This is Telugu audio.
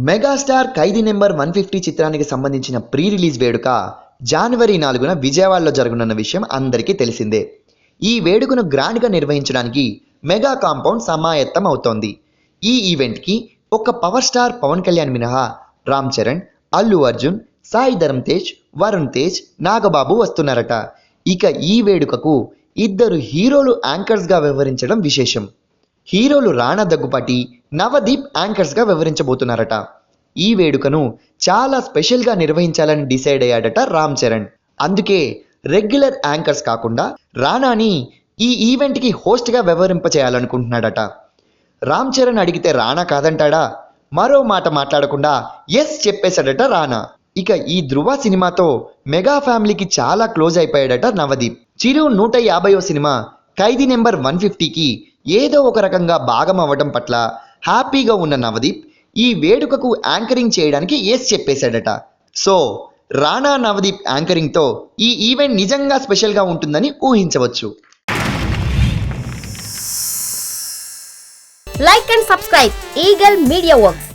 మెగాస్టార్ ఖైదీ నెంబర్ 150 చిత్రానికి సంబంధించిన ప్రీ రిలీజ్ వేడుక జనవరి 4న విజయవాడలో జరగనున్న విషయం అందరికీ తెలిసిందే. ఈ వేడుకను గ్రాండ్గా నిర్వహించడానికి మెగా కాంపౌండ్ సమాయత్తం అవుతోంది. ఈ ఈవెంట్కి ఒక్క పవర్ స్టార్ పవన్ కళ్యాణ్ మినహా రామ్ చరణ్, అల్లు అర్జున్, సాయి ధరమ్ తేజ్, వరుణ్ తేజ్, నాగబాబు వస్తున్నారట. ఇక ఈ వేడుకకు ఇద్దరు హీరోలు యాంకర్స్గా వ్యవహరించడం విశేషం. హీరోలు రాణా దగ్గుపాటి, నవదీప్ యాంకర్స్గా వ్యవహరించబోతున్నారట. ఈ వేడుకను చాలా స్పెషల్గా నిర్వహించాలని డిసైడ్ అయ్యాడట రామ్ చరణ్. అందుకే రెగ్యులర్ యాంకర్స్ కాకుండా రానాని ఈ ఈవెంట్కి హోస్ట్గా వ్యవహరింపచేయాలనుకుంటున్నాడట. రామ్ చరణ్ అడిగితే రానా కాదంటాడా? మరో మాట మాట్లాడకుండా ఎస్ చెప్పేశాడట రానా. ఇక ఈ ధృవ సినిమాతో మెగా ఫ్యామిలీకి చాలా క్లోజ్ అయిపోయాడట నవదీప్. చిరు 150వ సినిమా ఖైదీ నెంబర్ 150కి ఏదో ఒక రకంగా భాగం అవ్వడం పట్ల హ్యాపీగా ఉన్న నవదీప్ ఈ వేడుకకు యాంకరింగ్ చేయడానికి ఎస్ చెప్పేశాడట. సో రానా నవదీప్ యాంకరింగ్తో ఈ ఈవెంట్ నిజంగా స్పెషల్గా ఉంటుందని ఊహించవచ్చు. Like and subscribe Eagle Media Works.